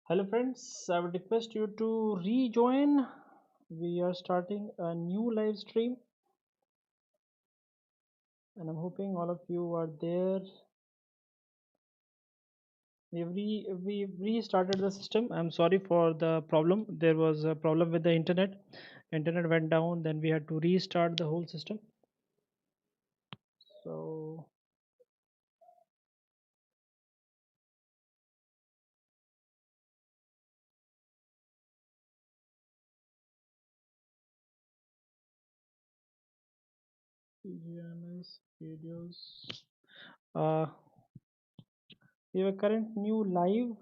Hello friends, I would request you to rejoin. We are starting a new live stream and I'm hoping all of you are there. We've restarted the system. I'm sorry for the problem. There was a problem with the internet. Internet went down, then we had to restart the whole system. So PGMS videos. Uh, we have a current new live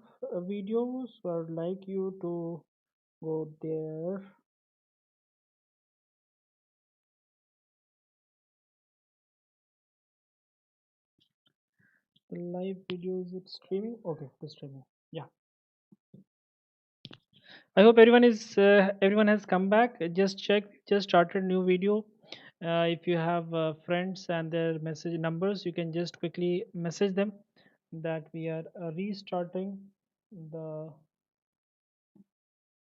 video, so I would like you to go there. The live video is it streaming? Okay, it's streaming. Yeah. I hope everyone has come back. Just check. Just started new video. If you have friends and their message numbers, you can just quickly message them that we are restarting the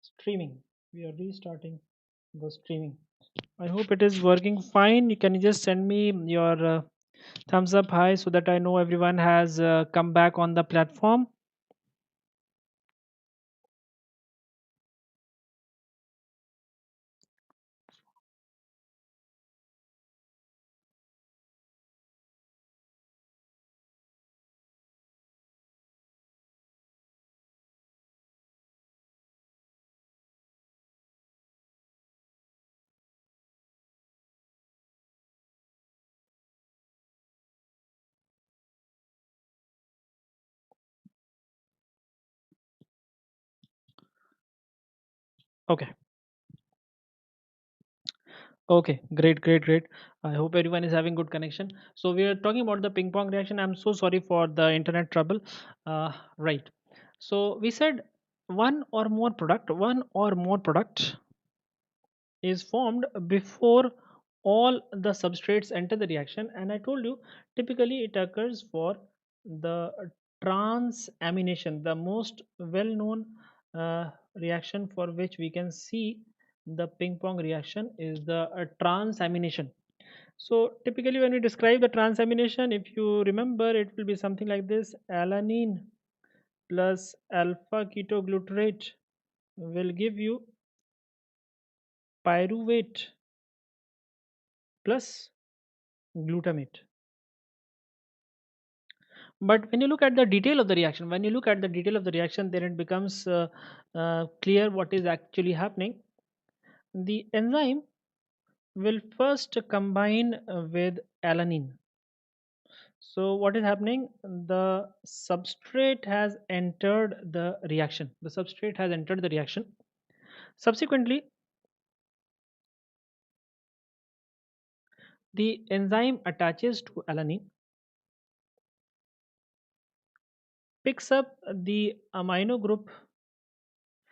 streaming. We are restarting the streaming. I hope it is working fine. You can just send me your thumbs up high so that I know everyone has come back on the platform. Okay. Okay, great, great, great. I hope everyone is having good connection. So we are talking about the ping pong reaction. I'm so sorry for the internet trouble. Right. So we said one or more product is formed before all the substrates enter the reaction, and I told you typically it occurs for the transamination, the most well-known reaction for which we can see the ping pong reaction is the transamination. So typically when we describe the transamination, if you remember, it will be something like this: alanine plus alpha ketoglutarate will give you pyruvate plus glutamate. But when you look at the detail of the reaction, then it becomes clear what is actually happening. The enzyme will first combine with alanine. So what is happening? The substrate has entered the reaction. Subsequently, the enzyme attaches to alanine, picks up the amino group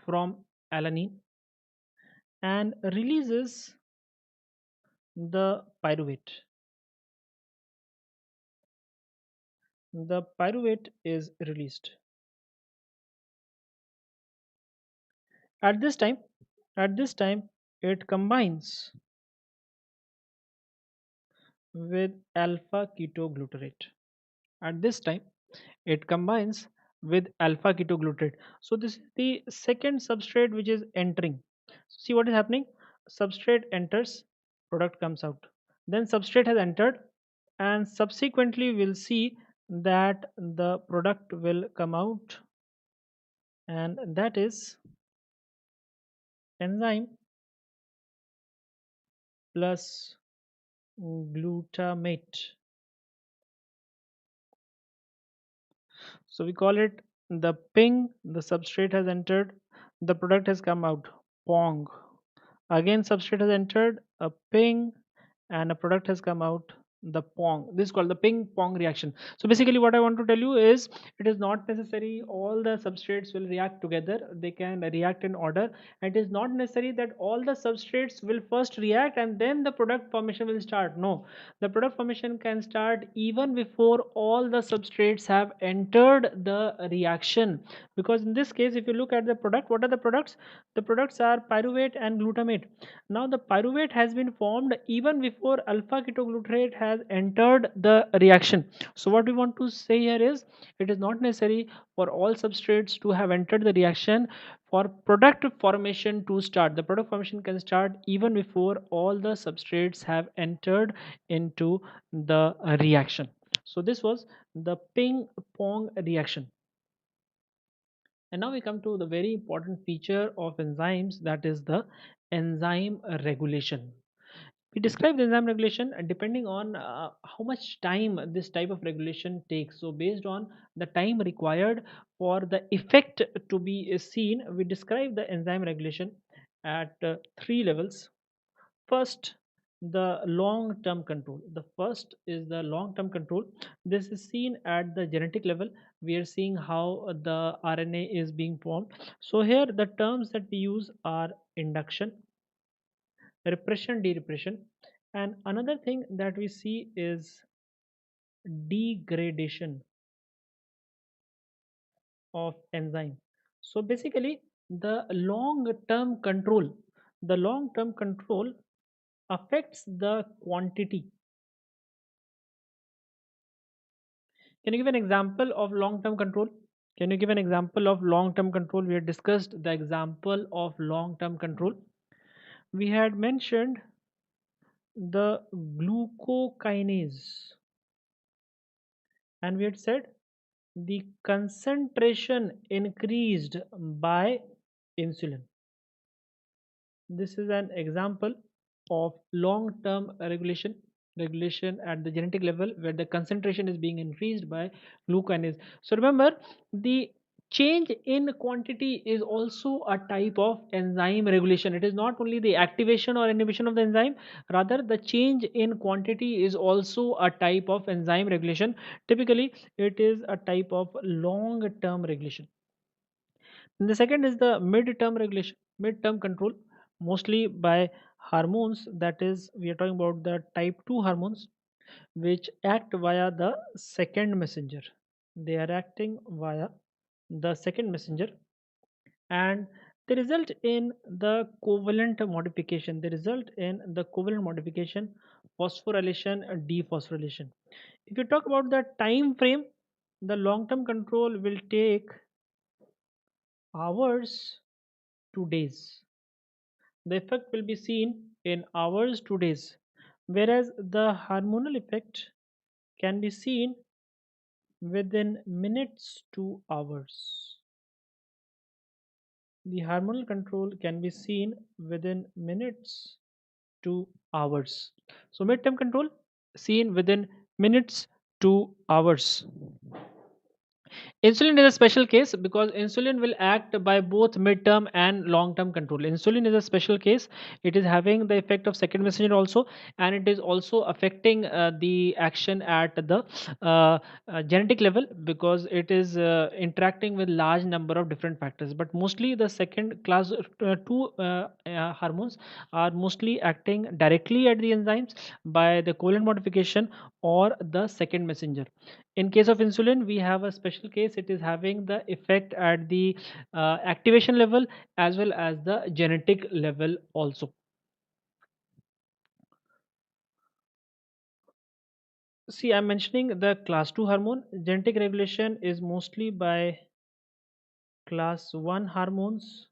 from alanine, and releases the pyruvate. The pyruvate is released. At this time, at this time, it combines with alpha ketoglutarate. At this time, it combines with alpha ketoglutarate. So this is the second substrate which is entering. See what is happening? Substrate enters, product comes out. Then substrate has entered, and subsequently we'll see that the product will come out, and that is enzyme plus glutamate. So we call it the ping, the substrate has entered, the product has come out, pong. Again, substrate has entered, a ping, and a product has come out, the pong. This is called the ping pong reaction. So basically what I want to tell you is it is not necessary all the substrates will react together. They can react in order. It is not necessary that all the substrates will first react and then the product formation will start. No, the product formation can start even before all the substrates have entered the reaction. Because in this case, if you look at the product, what are the products? The products are pyruvate and glutamate. Now the pyruvate has been formed even before alpha ketoglutarate has entered the reaction. So what we want to say here is it is not necessary for all substrates to have entered the reaction for product formation to start. The product formation can start even before all the substrates have entered into the reaction. So this was the ping pong reaction. And now we come to the very important feature of enzymes, that is the enzyme regulation. We describe the enzyme regulation depending on how much time this type of regulation takes. So based on the time required for the effect to be seen, we describe the enzyme regulation at three levels. First, the long term control. The first is the long term control. This is seen at the genetic level. We are seeing how the RNA is being formed. So here the terms that we use are induction, repression, derepression, and another thing that we see is degradation of enzyme. So basically the long term control affects the quantity. Can you give an example of long term control? Can you give an example of long term control? We had discussed the example of long term control. We had mentioned the glucokinase, and we had said the concentration increased by insulin. This is an example of long term regulation at the genetic level where the concentration is being increased by glucanase. So remember, the change in quantity is also a type of enzyme regulation. It is not only the activation or inhibition of the enzyme, rather the change in quantity is also a type of enzyme regulation. Typically it is a type of long term regulation. And the second is the mid-term regulation, mid-term control, mostly by hormones. That is, we are talking about the type 2 hormones, which act via the second messenger. They are acting via the second messenger, and they result in the covalent modification. They result in the covalent modification, phosphorylation, and dephosphorylation. If you talk about the time frame, the long-term control will take hours to days. The effect will be seen in hours to days, whereas the hormonal effect can be seen within minutes to hours. The hormonal control can be seen within minutes to hours. So midterm control seen within minutes to hours. Insulin is a special case because insulin will act by both midterm and long term control. Insulin is a special case. It is having the effect of second messenger also, and it is also affecting the action at the genetic level because it is interacting with large number of different factors. But mostly the second class 2 hormones are mostly acting directly at the enzymes by the covalent modification or the second messenger. In case of insulin, we have a special case. It is having the effect at the activation level as well as the genetic level also. See, I'm mentioning the class 2 hormone. Genetic regulation is mostly by class 1 hormones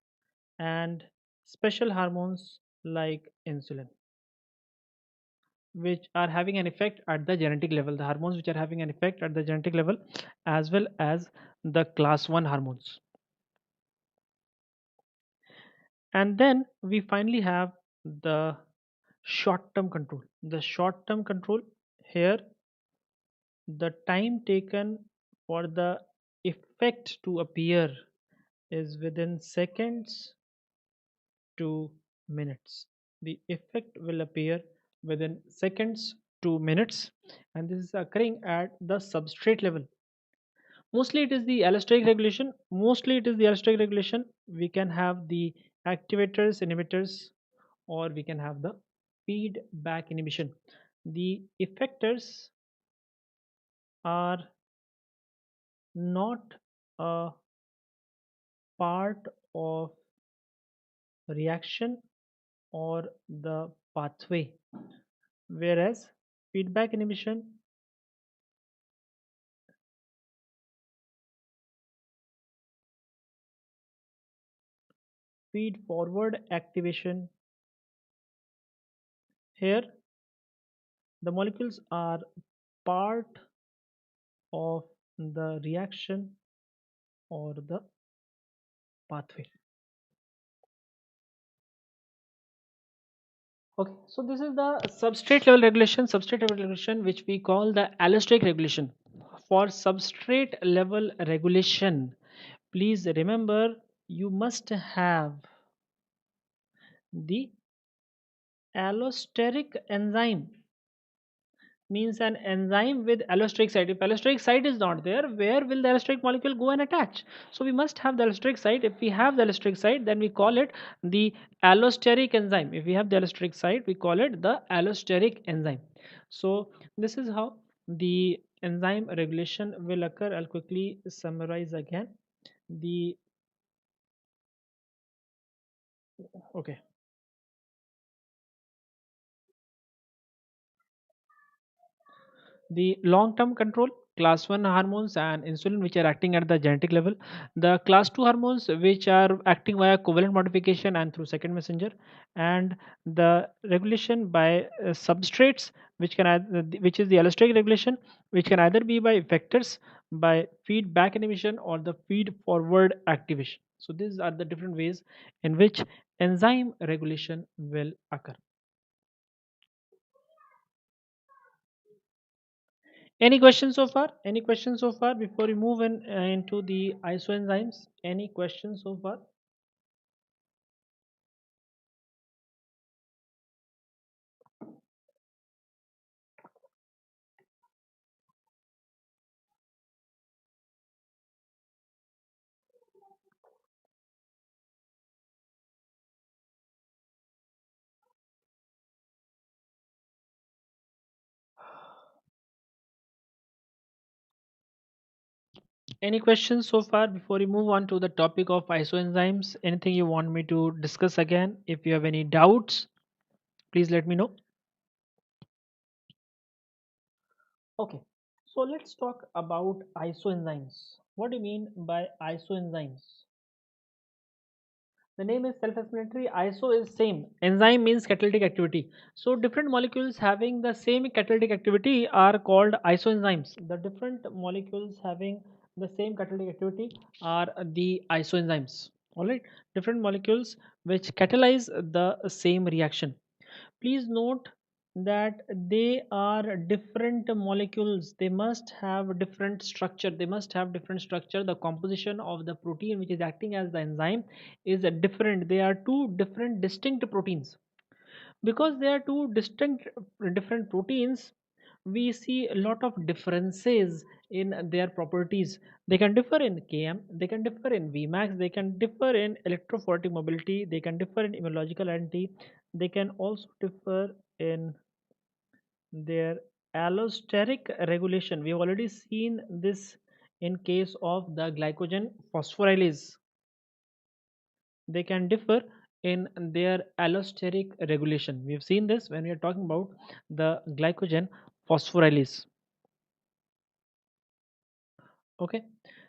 and special hormones like insulin, which are having an effect at the genetic level. The hormones which are having an effect at the genetic level as well as the class 1 hormones. And then we finally have the short term control. The short term control here, the time taken for the effect to appear is within seconds to minutes. The effect will appear within seconds to minutes, and this is occurring at the substrate level. Mostly it is the allosteric regulation. Mostly it is the allosteric regulation. We can have the activators, inhibitors, or we can have the feedback inhibition. The effectors are not a part of reaction or the pathway, whereas feedback inhibition, feed forward activation, here the molecules are part of the reaction or the pathway. Okay, so this is the substrate level regulation, which we call the allosteric regulation. For substrate level regulation, please remember you must have the allosteric enzyme, means an enzyme with allosteric site. If allosteric site is not there, where will the allosteric molecule go and attach? So we must have the allosteric site. If we have the allosteric site, then we call it the allosteric enzyme. If we have the allosteric site, we call it the allosteric enzyme. So this is how the enzyme regulation will occur. I'll quickly summarize again. The okay, the long term control, class 1 hormones and insulin, which are acting at the genetic level, the class 2 hormones, which are acting via covalent modification and through second messenger, and the regulation by substrates, which can which is the allosteric regulation, which can either be by effectors, by feedback inhibition, or the feed forward activation. So these are the different ways in which enzyme regulation will occur. Any questions so far? Any questions so far before we move into the isoenzymes? Any questions so far? Any questions so far before we move on to the topic of isoenzymes? Anything you want me to discuss again? If you have any doubts, please let me know. Okay, so let's talk about isoenzymes. What do you mean by isoenzymes? The name is self-explanatory. Iso is same. Enzyme means catalytic activity. So different molecules having the same catalytic activity are called isoenzymes. The different molecules having the same catalytic activity are the isoenzymes. All right. Different molecules which catalyze the same reaction. Please note that they are different molecules. They must have different structure. They must have different structure. The composition of the protein which is acting as the enzyme is different. They are two different distinct proteins. Because they are two distinct different proteins, we see a lot of differences in their properties. They can differ in Km, they can differ in Vmax, they can differ in electrophoretic mobility, they can differ in immunological identity, they can also differ in their allosteric regulation. We have already seen this in case of the glycogen phosphorylase. They can differ in their allosteric regulation. We have seen this when we are talking about the glycogen phosphorylase. Okay,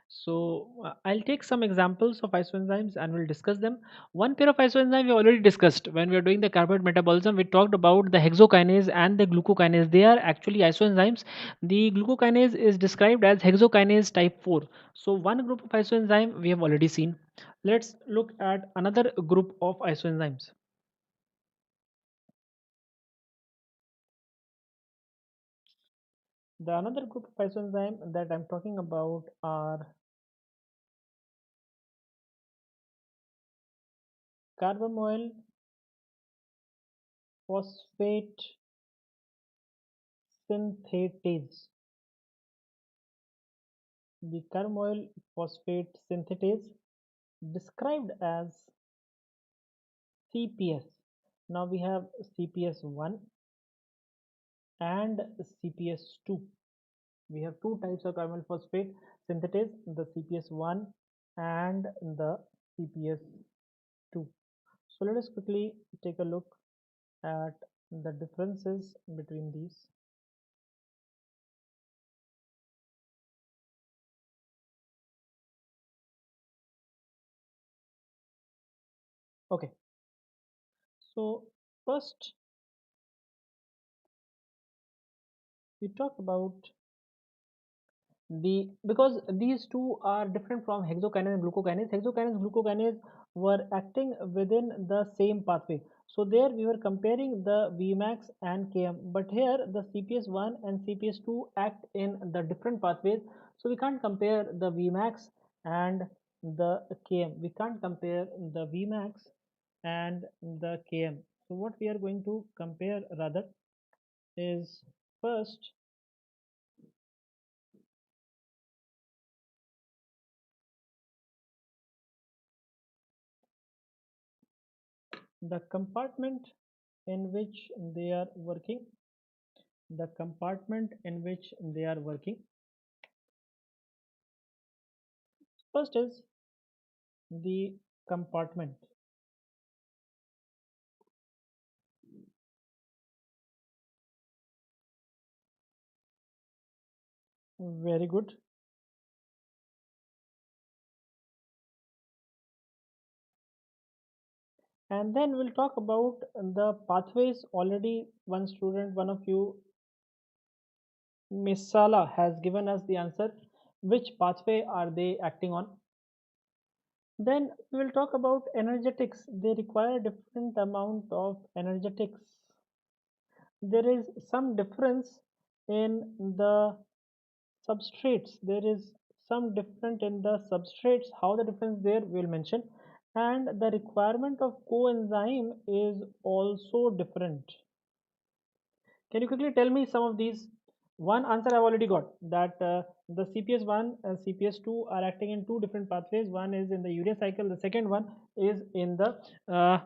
so I'll take some examples of isoenzymes and we'll discuss them. One pair of isoenzyme we already discussed when we are doing the carbohydrate metabolism. We talked about the hexokinase and the glucokinase. They are actually isoenzymes. The glucokinase is described as hexokinase type 4. So one group of isoenzyme we have already seen. Let's look at another group of isoenzymes. The another group of isoenzyme that I'm talking about are carbamoyl phosphate synthetase. The carboyl phosphate synthetase described as CPS. Now we have CPS1 and CPS2. We have two types of carboyl phosphate synthetase, the CPS1 and the CPS2. So let us quickly take a look at the differences between these. Okay, so first we talk about because these two are different from hexokinase and glucokinase. Hexokinase and glucokinase were acting within the same pathway. So there we were comparing the Vmax and Km, but here the CPS1 and CPS2 act in the different pathways. So we can't compare the Vmax and the Km. We can't compare the Vmax and the Km. So what we are going to compare rather is first the compartment in which they are working. The compartment in which they are working. First is the compartment. Very good. And then we'll talk about the pathways. Already one student, one of you, Miss Sala, has given us the answer. Which pathway are they acting on? Then we will talk about energetics. They require different amount of energetics. There is some difference in the substrates. There is some different in the substrates. How the difference there we'll mention. And the requirement of coenzyme is also different. Can you quickly tell me some of these? One answer I've already got, that the CPS1 and CPS2 are acting in two different pathways. One is in the urea cycle, the second one is in the uh,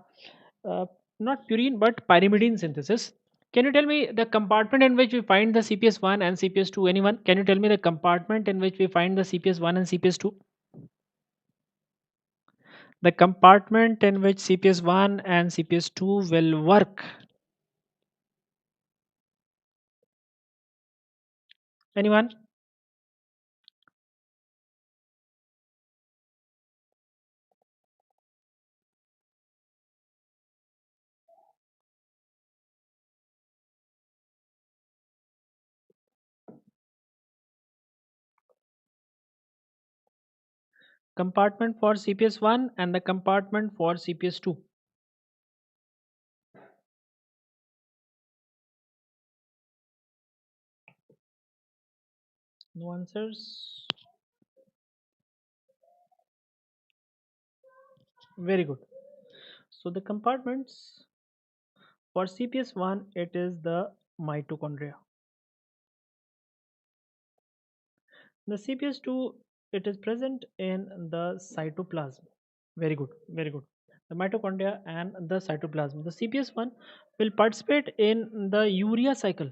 uh, not purine but pyrimidine synthesis. Can you tell me the compartment in which we find the CPS1 and CPS2? Anyone? Can you tell me the compartment in which we find the CPS1 and CPS2? The compartment in which CPS1 and CPS2 will work. Anyone? Compartment for CPS1 and the compartment for CPS2. No answers. Very good. So the compartments for CPS1, it is the mitochondria. The CPS2, it is present in the cytoplasm. Very good, very good. The mitochondria and the cytoplasm. The CPS1 will participate in the urea cycle.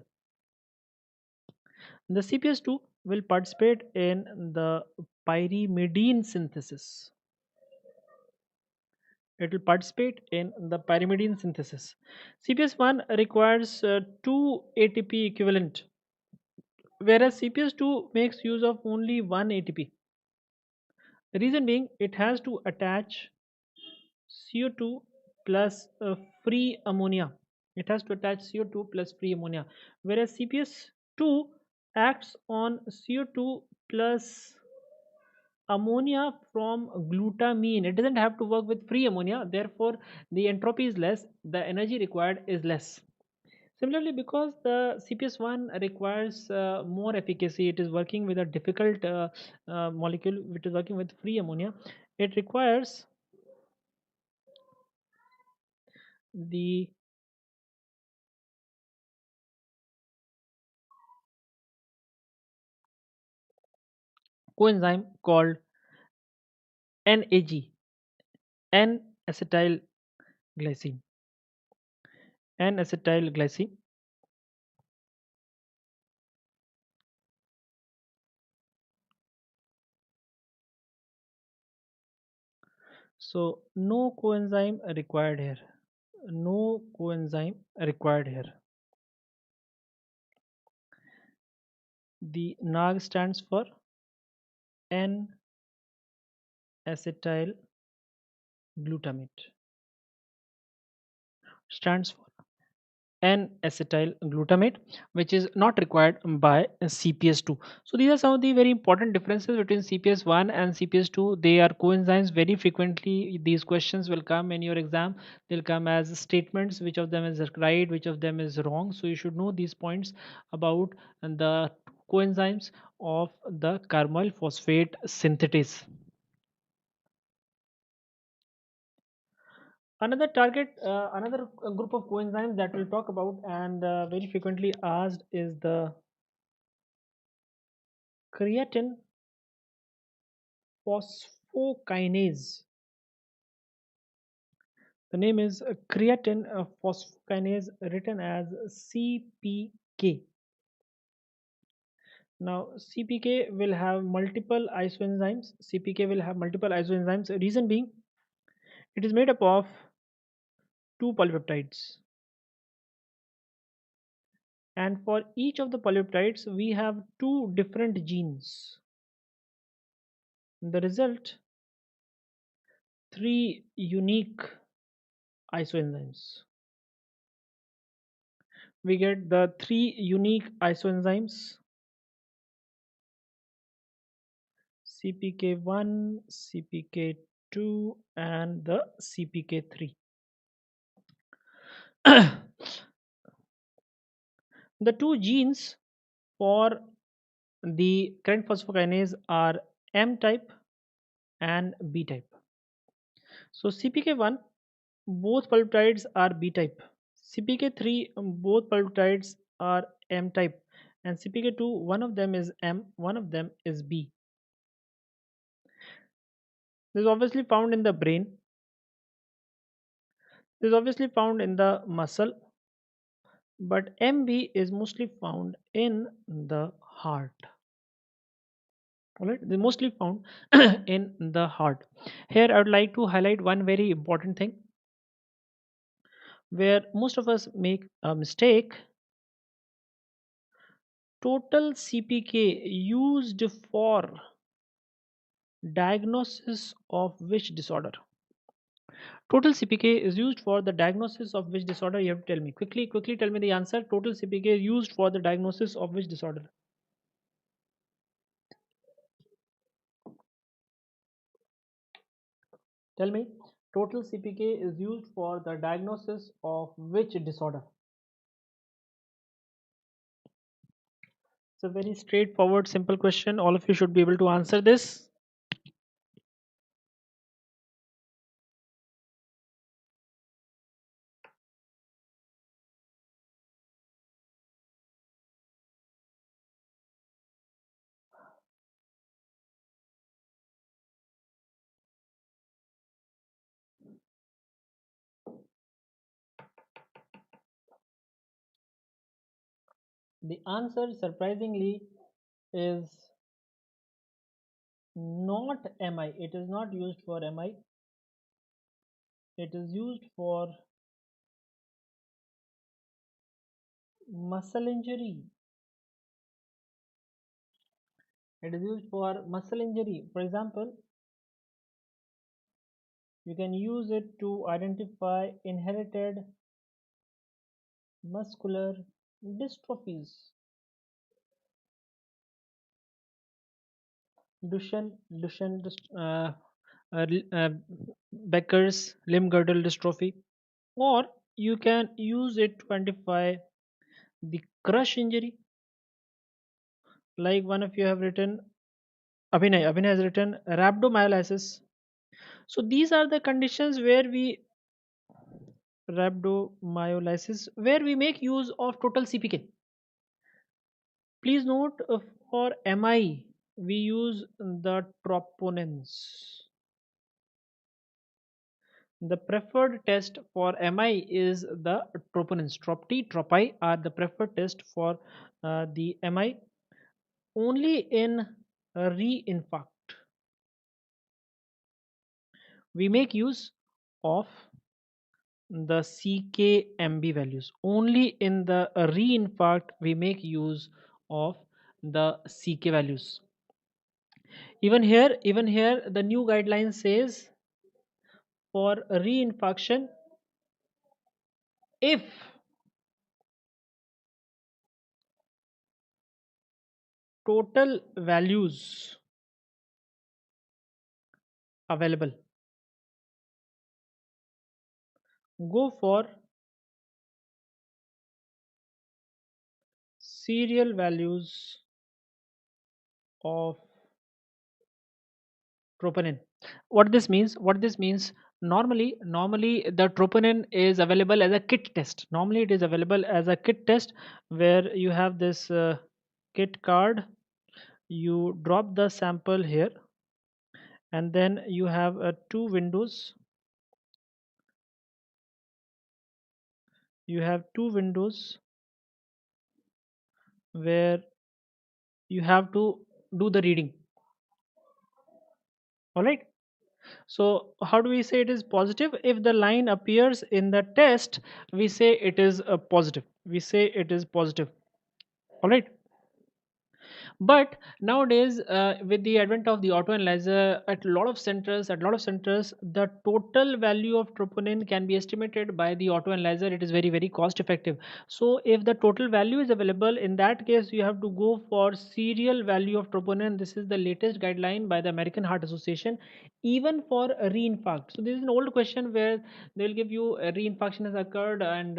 The CPS2 will participate in the pyrimidine synthesis. It will participate in the pyrimidine synthesis. CPS1 requires 2 ATP equivalent, whereas CPS2 makes use of only 1 ATP. The reason being it has to attach CO2 plus free ammonia. It has to attach CO2 plus free ammonia, whereas CPS2 acts on CO2 plus ammonia from glutamine. It doesn't have to work with free ammonia, therefore the entropy is less, the energy required is less. Similarly, because the CPS1 requires more efficacy, it is working with a difficult molecule which is working with free ammonia. It requires the coenzyme called NAG, N-acetylglycine. N-acetylglycine. So no coenzyme required here. No coenzyme required here. The NAG stands for N-acetylglutamate. Stands for N-acetyl glutamate, which is not required by CPS2. So these are some of the very important differences between CPS1 and CPS2. They are coenzymes. Very frequently these questions will come in your exam. They'll come as statements, which of them is right, which of them is wrong. So you should know these points about the coenzymes of the carmyl phosphate synthetase. Another group of coenzymes that we'll talk about and very frequently asked is the creatine phosphokinase. The name is creatine phosphokinase, written as CPK. Now, CPK will have multiple isoenzymes. CPK will have multiple isoenzymes. Reason being, it is made up of two polypeptides. And for each of the polypeptides, we have two different genes. The result, three unique isoenzymes. We get the three unique isoenzymes CPK1, CPK2, and the CPK3. The two genes for the current phosphokinase are M type and B type. So CPK1, both peptides are B type. CPK3, both peptides are M type. And CPK2, one of them is M, one of them is B. This is obviously found in the brain. This is obviously found in the muscle, but MB is mostly found in the heart. All right, they're mostly found in the heart. Here, I would like to highlight one very important thing where most of us make a mistake. Total CPK used for diagnosis of which disorder? Total CPK is used for the diagnosis of which disorder? You have to tell me quickly. Quickly, tell me the answer. Total CPK is used for the diagnosis of which disorder? Tell me, total CPK is used for the diagnosis of which disorder? It's a very straightforward, simple question. All of you should be able to answer this. The answer, surprisingly, is not MI. It is not used for MI. It is used for muscle injury. It is used for muscle injury. For example, you can use it to identify inherited muscular dystrophies. Uh, uh, Becker's limb girdle dystrophy, or you can use it to identify the crush injury. Like one of you have written, Abhinay has written rhabdomyolysis. So these are the conditions where we rhabdomyolysis where we make use of total CPK. Please note for MI. we use the troponins. The preferred test for MI is the troponins. Trop T, trop I are the preferred test for the MI. Only in reinfarct we make use of the CKMB values. Only in the reinfarct we make use of the CK values. Even here, the new guideline says for reinfarction, if total values available, go for serial values of troponin. What this means, normally the troponin is available as a kit test. Normally it is available as a kit test, where you have this kit card. You drop the sample here, and then you have two windows. You have two windows where you have to do the reading. All right. So how do we say it is positive? If the line appears in the test, we say it is positive. We say it is positive. All right. But nowadays, with the advent of the auto analyzer, at a lot of centers, the total value of troponin can be estimated by the auto analyzer. It is very, very cost effective. So if the total value is available, in that case you have to go for serial value of troponin. This is the latest guideline by the American Heart Association, even for a reinfarct. So this is an old question where they will give you a reinfarction has occurred, and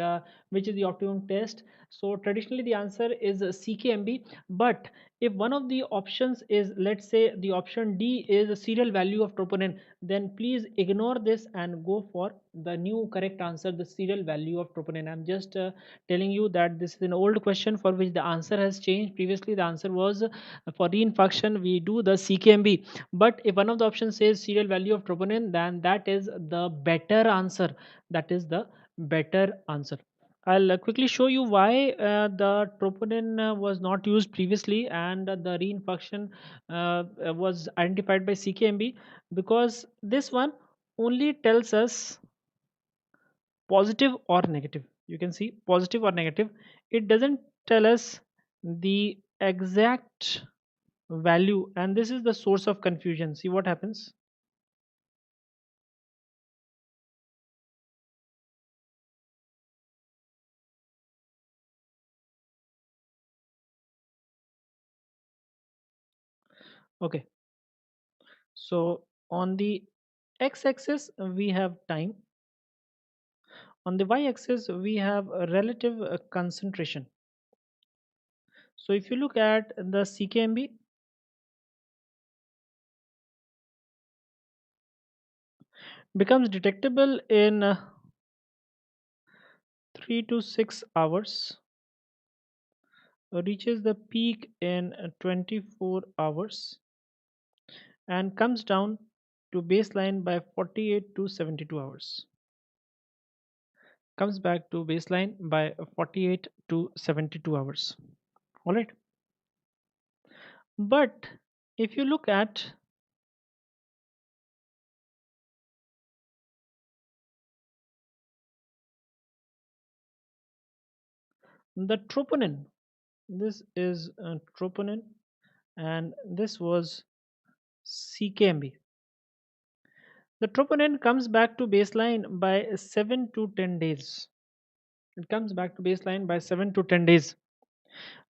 which is the optimum test. So traditionally the answer is CKMB. But if one of the options is, let's say the option D is a serial value of troponin, then please ignore this and go for the new correct answer, the serial value of troponin. I'm just telling you that this is an old question for which the answer has changed. Previously the answer was for reinfarction we do the CKMB, but if one of the options says serial value of troponin, then that is the better answer. That is the better answer. I'll quickly show you why the troponin was not used previously, and the reinfarction was identified by CKMB, because this one only tells us positive or negative. You can see positive or negative. It doesn't tell us the exact value, and this is the source of confusion. See what happens. Okay, so on the x-axis we have time. On the y-axis, we have a relative concentration. So if you look at the CKMB, becomes detectable in 3 to 6 hours, reaches the peak in 24 hours, and comes down to baseline by 48 to 72 hours. Comes back to baseline by 48 to 72 hours. All right. But if you look at the troponin, this is troponin, and this was CKMB. The troponin comes back to baseline by 7 to 10 days. It comes back to baseline by 7 to 10 days.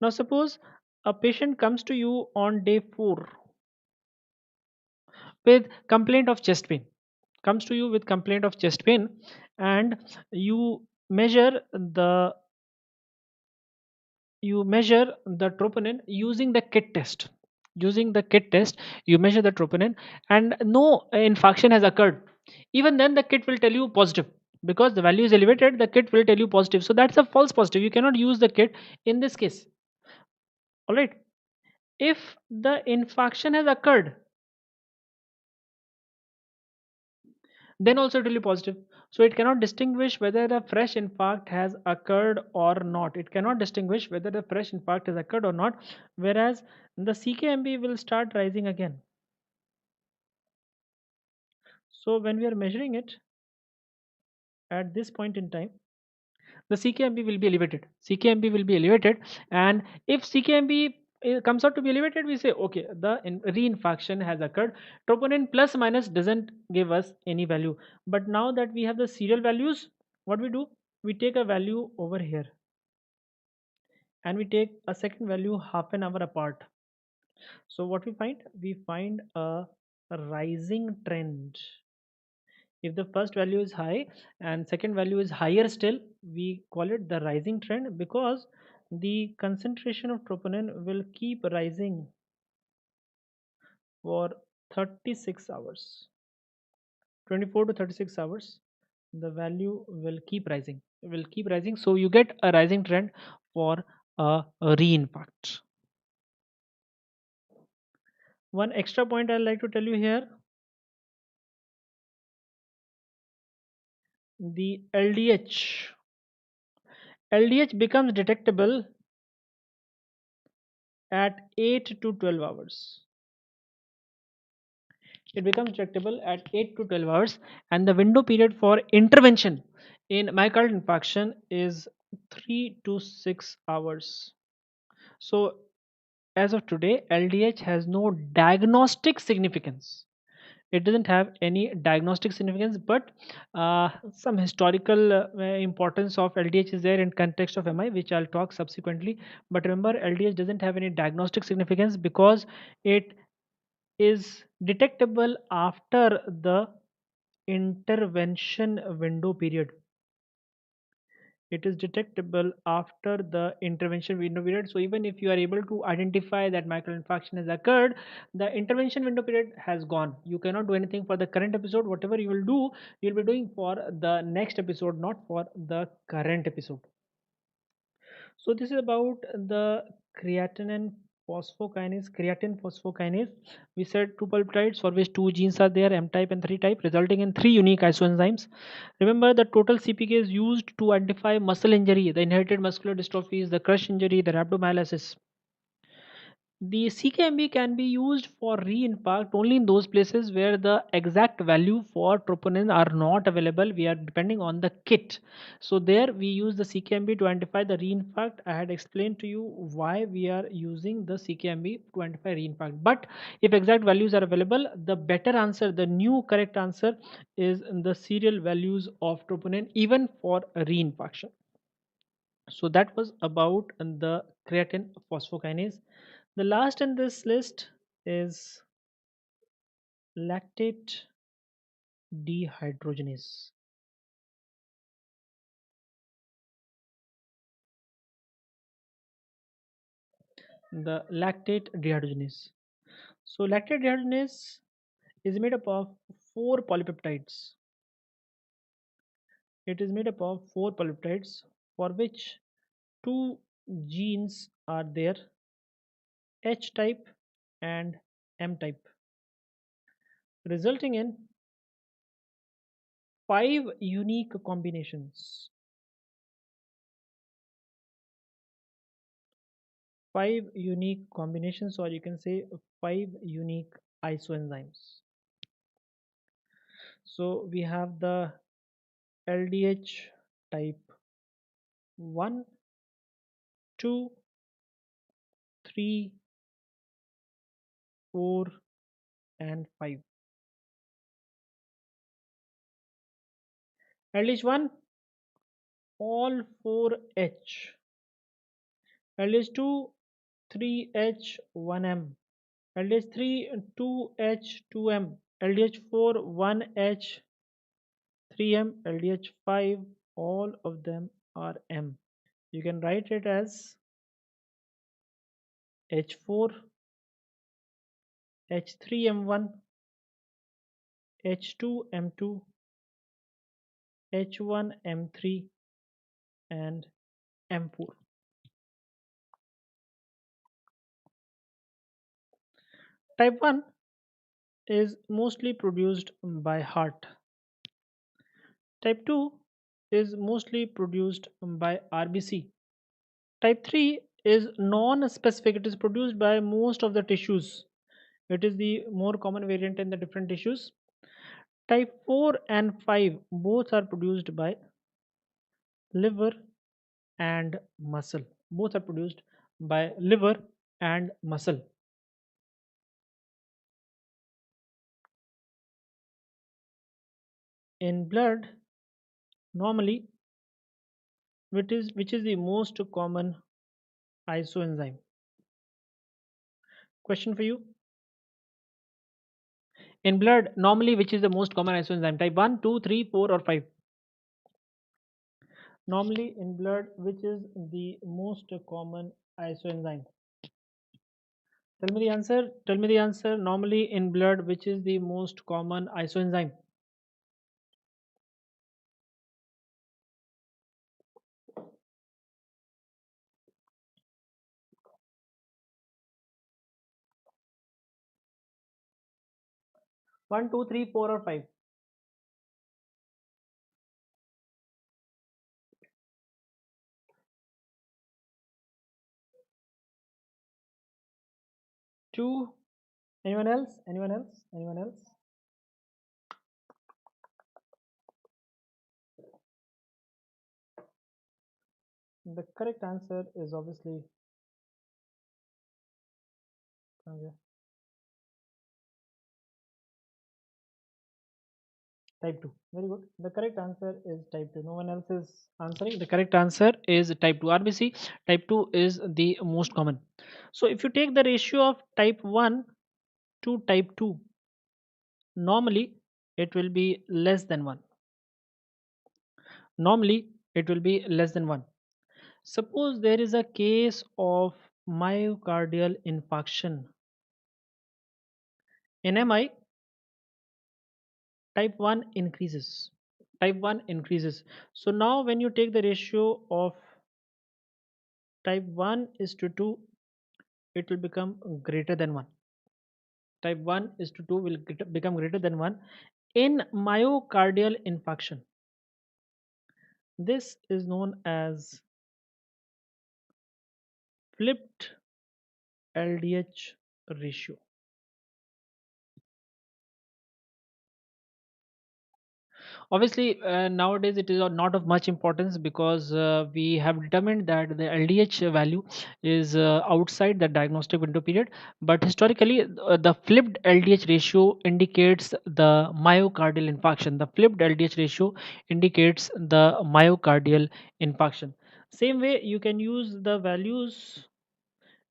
Now, suppose a patient comes to you on day 4 with complaint of chest pain. Comes to you with complaint of chest pain, and you measure the troponin using the kit test. Using the kit test, you measure the troponin, and no infarction has occurred. Even then the kit will tell you positive, because the value is elevated. The kit will tell you positive, so that's a false positive. You cannot use the kit in this case. All right. If the infarction has occurred, then also it will be positive. So it cannot distinguish whether the fresh infarct has occurred or not. It cannot distinguish whether the fresh infarct has occurred or not, whereas the CKMB will start rising again. So when we are measuring it at this point in time, the CKMB will be elevated. CKMB will be elevated, and if CKMB comes out to be elevated, we say okay, the reinfarction has occurred. Troponin plus minus doesn't give us any value. But now that we have the serial values, what we do? We take a value over here, and we take a second value half an hour apart. So what we find? We find a rising trend. If the first value is high and second value is higher still, we call it the rising trend, because the concentration of troponin will keep rising for 36 hours. 24 to 36 hours, the value will keep rising. Will keep rising. So you get a rising trend for a reinfarct. One extra point I'd like to tell you here, the LDH. LDH becomes detectable at 8 to 12 hours. It becomes detectable at 8 to 12 hours, and the window period for intervention in myocardial infarction is 3 to 6 hours. So, as of today, LDH has no diagnostic significance. It doesn't have any diagnostic significance, but some historical importance of LDH is there in context of MI, which I'll talk subsequently. But remember, LDH doesn't have any diagnostic significance because it is detectable after the intervention window period. It is detectable after the intervention window period. So even if you are able to identify that microinfarction has occurred, the intervention window period has gone. You cannot do anything for the current episode. Whatever you will do, you'll be doing for the next episode, not for the current episode. So this is about the creatinine phosphokinase, creatine phosphokinase. We said two peptides for which two genes are there, M type and 3 type, resulting in three unique isoenzymes. Remember, the total CPK is used to identify muscle injury, the inherited muscular dystrophies, the crush injury, the rhabdomyolysis. The CKMB can be used for reinfarct only in those places where the exact value for troponin are not available. We are depending on the kit. So there we use the CKMB to identify the reinfarct. I had explained to you why we are using the CKMB to identify reinfarct. But if exact values are available, the better answer, the new correct answer is the serial values of troponin even for a reinfarction. So that was about the creatine phosphokinase. The last in this list is lactate dehydrogenase. The lactate dehydrogenase. So lactate dehydrogenase is made up of four polypeptides. It is made up of four polypeptides for which two genes are there, H type and M type, resulting in five unique combinations. Five unique combinations, or you can say five unique isoenzymes. So we have the LDH type 1, 2, 3, 4, and 5. LDH 1, all 4H. LDH 2, 3H 1M. LDH 3, 2H 2M. LDH 4, 1H 3M. LDH 5, all of them are M. You can write it as H4, H3M1, H2M2, H1M3, and M4. Type 1 is mostly produced by heart. Type 2 is mostly produced by RBC. Type 3 is non-specific. It is produced by most of the tissues. It is the more common variant in the different tissues. Type 4 and 5 both are produced by liver and muscle. Both are produced by liver and muscle. In blood, normally, which is the most common isoenzyme? Question for you. In blood, normally, which is the most common isoenzyme? Type 1, 2, 3, 4, or 5? Normally, in blood, which is the most common isoenzyme? Tell me the answer. Tell me the answer. Normally, in blood, which is the most common isoenzyme? 1, 2, 3, 4, or 5? 2. Anyone else? Anyone else? Anyone else? The correct answer is obviously okay, type 2. Very good. The correct answer is type 2. No one else is answering. The correct answer is type 2. RBC type 2 is the most common. So if you take the ratio of type 1 to type 2, normally it will be less than 1. Normally it will be less than 1. Suppose there is a case of myocardial infarction. In MI, type 1 increases. Type 1 increases. So now when you take the ratio of type 1 is to 2, it will become greater than 1. Type 1 is to 2 will become greater than 1 in myocardial infarction. This is known as flipped LDH ratio. Obviously, nowadays it is not of much importance because we have determined that the LDH value is outside the diagnostic window period. But historically, the flipped LDH ratio indicates the myocardial infarction. The flipped LDH ratio indicates the myocardial infarction. Same way, you can use the values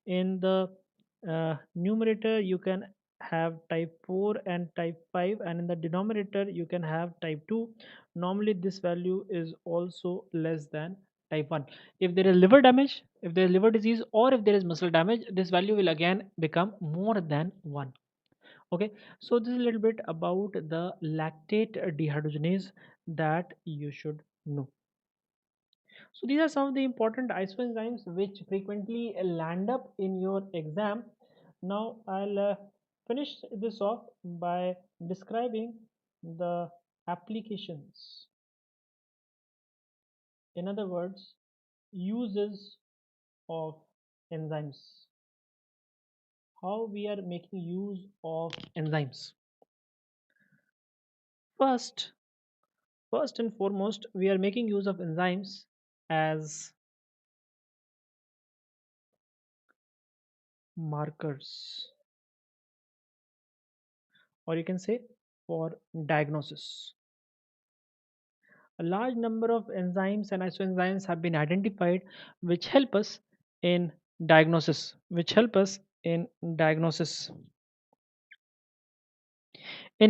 in the numerator. You can have type 4 and type 5, and in the denominator you can have type 2. Normally this value is also less than type 1. If there is liver damage, if there is liver disease, or if there is muscle damage, this value will again become more than 1. Okay, so this is a little bit about the lactate dehydrogenase that you should know. So these are some of the important isoenzymes which frequently land up in your exam. Now I'll finish this off by describing the applications. In other words, uses of enzymes. How we are making use of enzymes. First, first and foremost, we are making use of enzymes as markers, or you can say for diagnosis. A large number of enzymes and isoenzymes have been identified which help us in diagnosis. In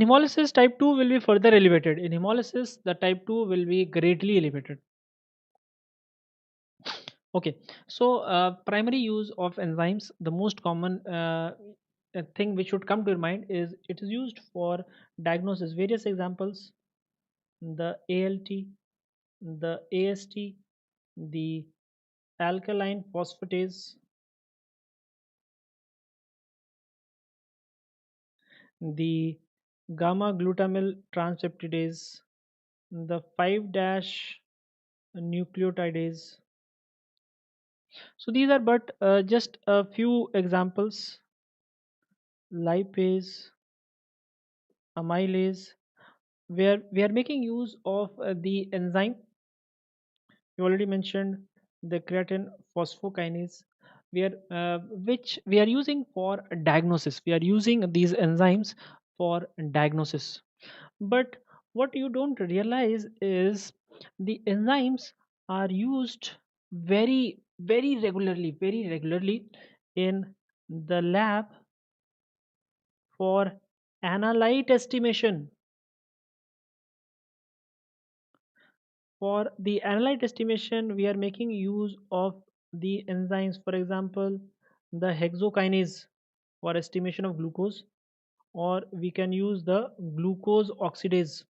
hemolysis, type 2 will be further elevated. In hemolysis, the type 2 will be greatly elevated. Okay, so primary use of enzymes, the most common thing which should come to your mind is it is used for diagnosis. Various examples: the ALT, the AST, the alkaline phosphatase, the gamma glutamyl transpeptidase, the 5' nucleotidase. So these are but just a few examples: lipase, amylase, where we are making use of the enzyme. You already mentioned the creatine phosphokinase, where which we are using for diagnosis. We are using these enzymes for diagnosis. But what you don't realize is the enzymes are used very regularly in the lab for analyte estimation. For the analyte estimation, we are making use of the enzymes, for example, the hexokinase for estimation of glucose, or we can use the glucose oxidase.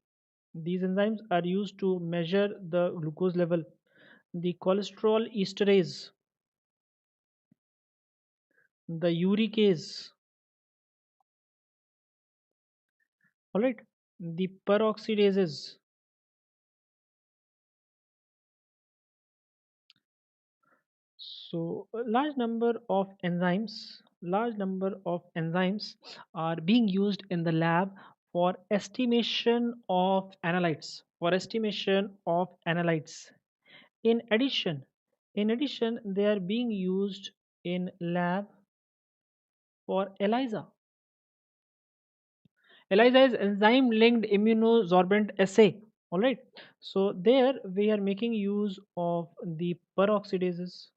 These enzymes are used to measure the glucose level. The cholesterol esterase, the uricase, all right, the peroxidases. So a large number of enzymes are being used in the lab for estimation of analytes. For estimation of analytes. In addition, they are being used in lab for ELISA. ELISA is enzyme linked immunosorbent assay. All right. So there we are making use of the peroxidases.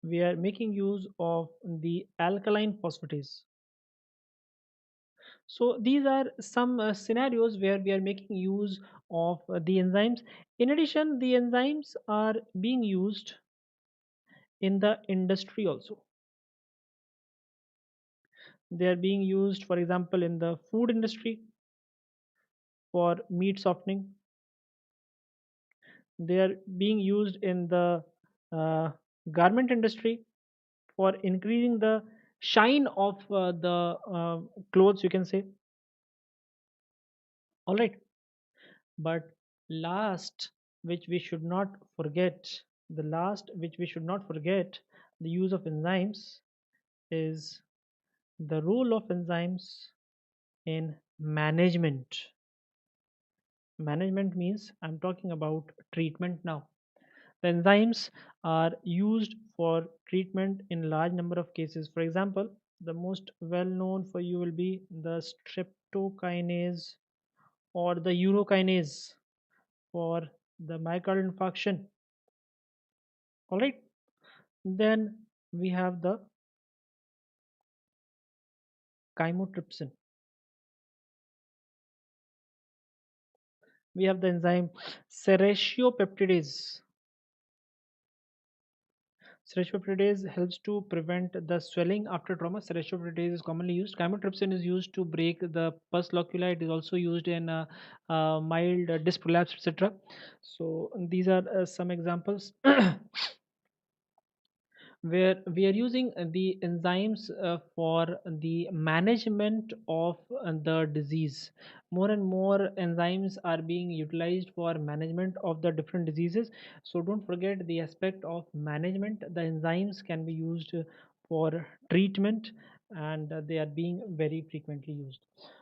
We are making use of the alkaline phosphatase. So these are some scenarios where we are making use of the enzymes. In addition, the enzymes are being used in the industry also. They are being used, for example, in the food industry for meat softening. They are being used in the uh, garment industry for increasing the shine of the clothes, you can say. All right. But last, which we should not forget, the last which we should not forget, the use of enzymes is the role of enzymes in management. Management means I'm talking about treatment now. The enzymes are used for treatment in large number of cases. For example, the most well known for you will be the streptokinase or the urokinase for the myocardial infarction. All right. Then we have the chymotrypsin. We have the enzyme serratiopeptidase. Serratiopeptidase helps to prevent the swelling after trauma. Serratiopeptidase is commonly used. Chymotrypsin is used to break the pus loculi. It is also used in mild disc prolapse, etc. So these are some examples where we are using the enzymes for the management of the disease. More and more enzymes are being utilized for management of the different diseases. So don't forget the aspect of management. The enzymes can be used for treatment, and they are being very frequently used.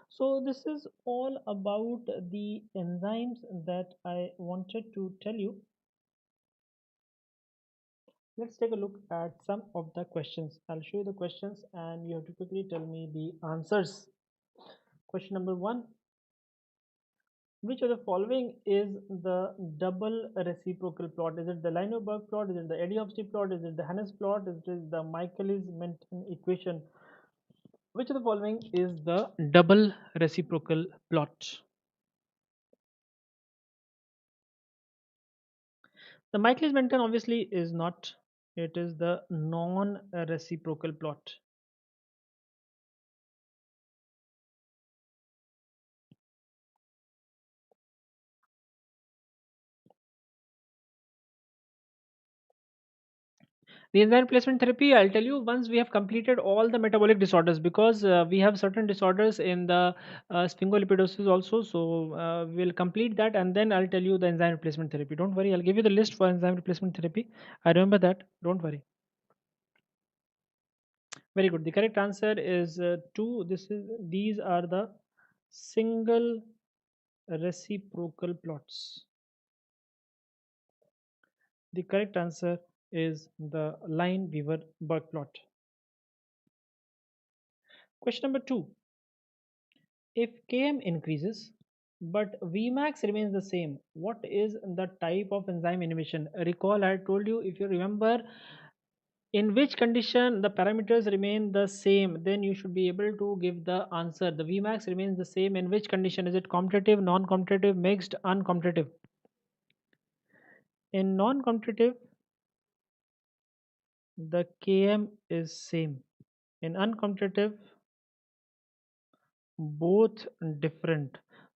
So this is all about the enzymes that I wanted to tell you. Let's take a look at some of the questions. I'll show you the questions and you have to quickly tell me the answers. Question number one: which of the following is the double reciprocal plot? Is it the Lineberg plot? Is it the Eddie-Hobsbawm plot? Is it the Hannes plot? Is it the Michaelis-Menten equation? Which of the following is the double reciprocal plot? The Michaelis-Menten obviously is not. It is the non-reciprocal plot. The enzyme replacement therapy, I'll tell you once we have completed all the metabolic disorders, because we have certain disorders in the sphingolipidosis also. So we'll complete that and then I'll tell you the enzyme replacement therapy. Don't worry, I'll give you the list for enzyme replacement therapy. I remember that. Don't worry. Very good. The correct answer is two. These are the single reciprocal plots. The correct answer is the line Weaver Burke plot. Question number two. If Km increases but Vmax remains the same, what is the type of enzyme inhibition? Recall, I told you, if you remember, in which condition the parameters remain the same, then you should be able to give the answer. The Vmax remains the same. In which condition? Is it competitive, non-competitive, mixed, uncompetitive? In non-competitive, the Km is same. In uncompetitive, both different.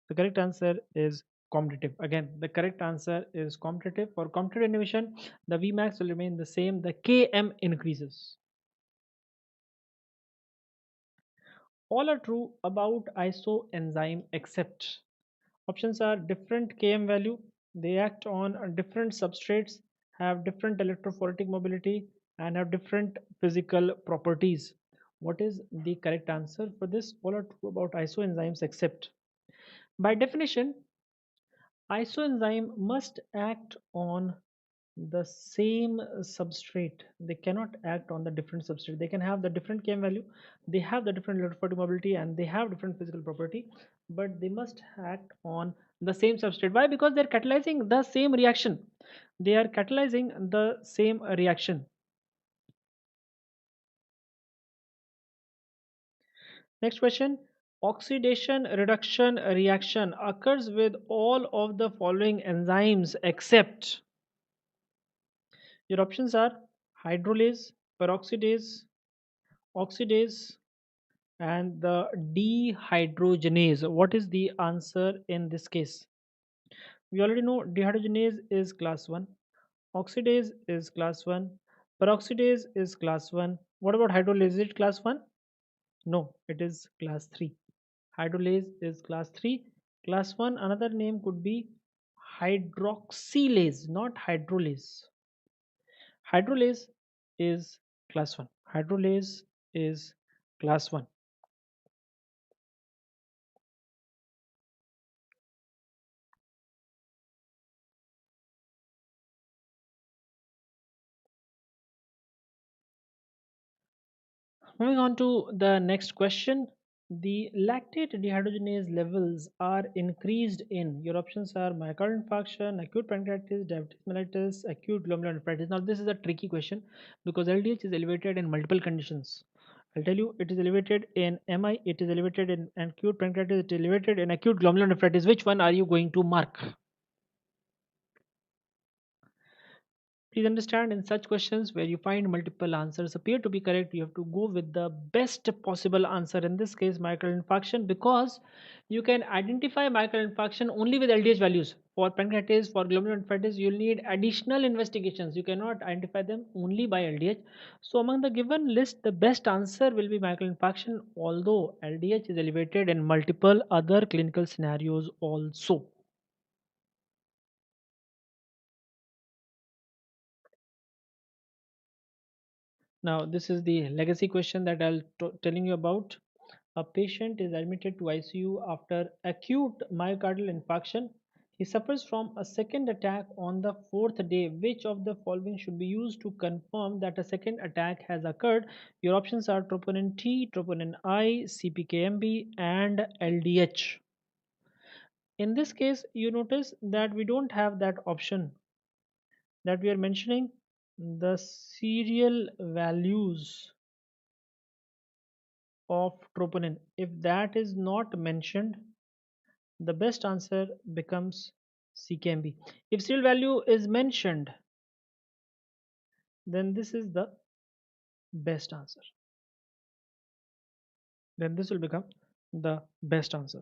The correct answer is competitive. Again, the correct answer is competitive. For competitive inhibition, the Vmax will remain the same, the Km increases. All are true about isoenzyme except options are different Km value, they act on different substrates, have different electrophoretic mobility, and have different physical properties. What is the correct answer for this? All are true about isoenzymes except. By definition, isoenzyme must act on the same substrate. They cannot act on the different substrate. They can have the different Km value, they have the different electrophoretic mobility, and they have different physical property, but they must act on the same substrate. Why? Because they're catalyzing the same reaction. They are catalyzing the same reaction. Next question. Oxidation reduction reaction occurs with all of the following enzymes except. Your options are hydrolase, peroxidase, oxidase, and the dehydrogenase. What is the answer in this case? We already know dehydrogenase is class 1, oxidase is class 1, peroxidase is class 1. What about hydrolase? Is it class 1? No, it is class 3. Hydrolase is class 3. Class 1, another name could be hydroxylase, not hydrolase. Hydrolase is class 1. Hydrolase is class 1. Moving on to the next question. The lactate dehydrogenase levels are increased in. Your options are myocardial infarction, acute pancreatitis, diabetes mellitus, acute glomerulonephritis. Now, this is a tricky question because LDH is elevated in multiple conditions. I'll tell you, it is elevated in MI, it is elevated in acute pancreatitis, it is elevated in acute glomerulonephritis. Which one are you going to mark? Please understand, in such questions where you find multiple answers appear to be correct, you have to go with the best possible answer. In this case, myocardial infarction, because you can identify myocardial infarction only with LDH values. For pancreatitis, for glomerulonephritis, you'll need additional investigations. You cannot identify them only by LDH. So, among the given list, the best answer will be myocardial infarction, although LDH is elevated in multiple other clinical scenarios also. Now, this is the legacy question that telling you about. A patient is admitted to ICU after acute myocardial infarction. He suffers from a second attack on the fourth day. Which of the following should be used to confirm that a second attack has occurred? Your options are troponin T, troponin I, CPKMB, and LDH. In this case, you notice that we don't have that option that we are mentioning the serial values of troponin. If that is not mentioned, the best answer becomes CKMB. If serial value is mentioned, then this is the best answer. Then this will become the best answer.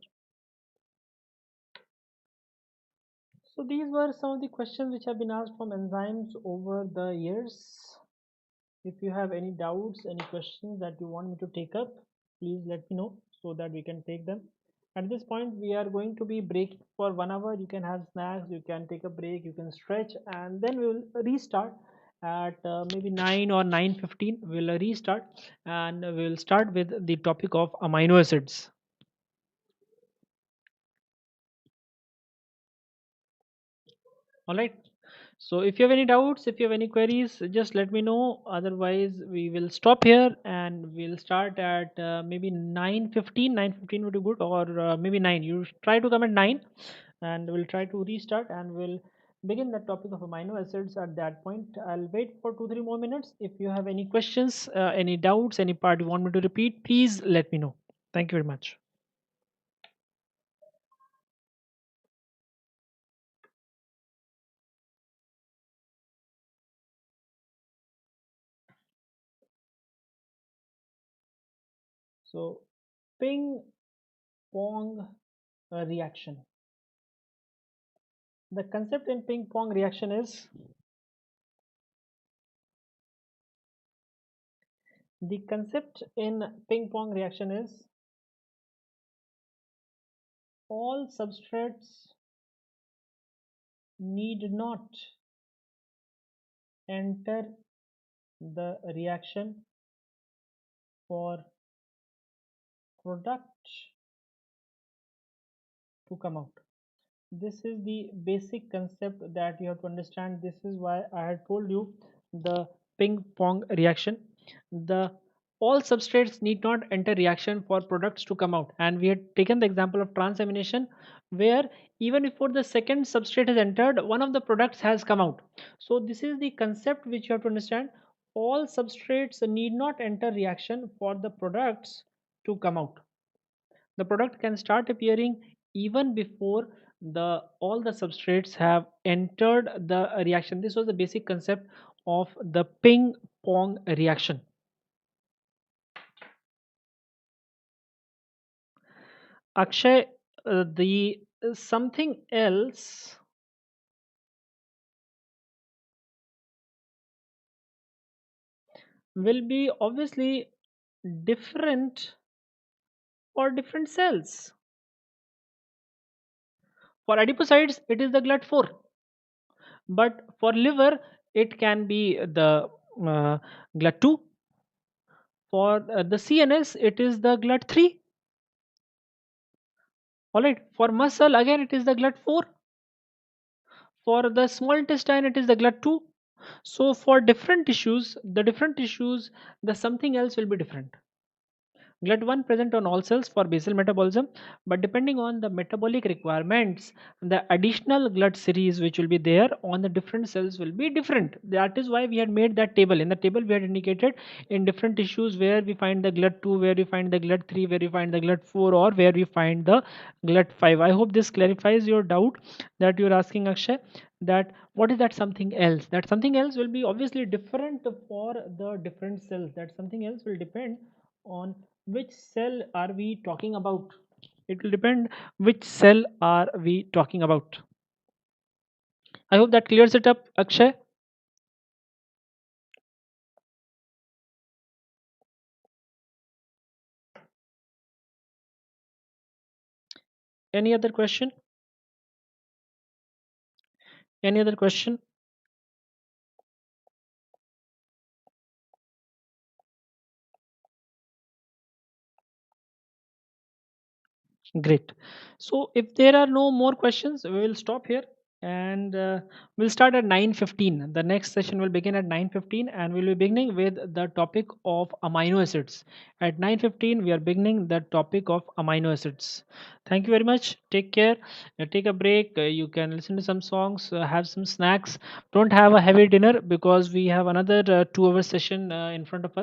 So these were some of the questions which have been asked from enzymes over the years. If you have any doubts, any questions that you want me to take up, please let me know so that we can take them. At this point, we are going to be breaking for 1 hour. You can have snacks, you can take a break, you can stretch, and then we will restart at maybe 9 or 9:15. We'll restart and we'll start with the topic of amino acids. All right. So if you have any doubts, if you have any queries, just let me know. Otherwise, we will stop here and we'll start at maybe 9:15. 9:15 would be good, or maybe 9. You try to come at 9, and we'll try to restart and we'll begin the topic of amino acids at that point. I'll wait for 2 3 more minutes. If you have any questions, any doubts, any part you want me to repeat, please let me know. Thank you very much. So, ping pong reaction. The concept in ping pong reaction is the concept in ping pong reaction is all substrates need not enter the reaction for product to come out. This is the basic concept that you have to understand. This is why I had told you the ping pong reaction. The all substrates need not enter reaction for products to come out, and we had taken the example of transamination where even before the second substrate has entered, one of the products has come out. So this is the concept which you have to understand. All substrates need not enter reaction for the products to come out. The product can start appearing even before the all the substrates have entered the reaction. This was the basic concept of the ping pong reaction. Akshay, the something else will be obviously different for different cells. For adipocytes, it is the GLUT4, but for liver, it can be the GLUT2. For the CNS, it is the GLUT3. All right. For muscle, again, it is the GLUT4. For the small intestine, it is the GLUT2. So for different tissues, the something else will be different. GLUT1 present on all cells for basal metabolism, but depending on the metabolic requirements, the additional GLUT series which will be there on the different cells will be different. That is why we had made that table. In the table, we had indicated in different tissues where we find the GLUT2, where we find the GLUT3, where we find the GLUT4, or where we find the GLUT5. I hope this clarifies your doubt that you're asking, Akshay, that what is that something else. That something else will be obviously different for the different cells. That something else will depend on which cell are we talking about. It will depend which cell are we talking about. I hope that clears it up, Akshay. Any other question? Any other question? Great. So if there are no more questions, we will stop here and we'll start at 9:15. The next session will begin at 9:15 and we'll be beginning with the topic of amino acids. At 9:15, we are beginning the topic of amino acids. Thank you very much. Take care. Take a break. You can listen to some songs, have some snacks. Don't have a heavy dinner because we have another 2 hour session in front of us.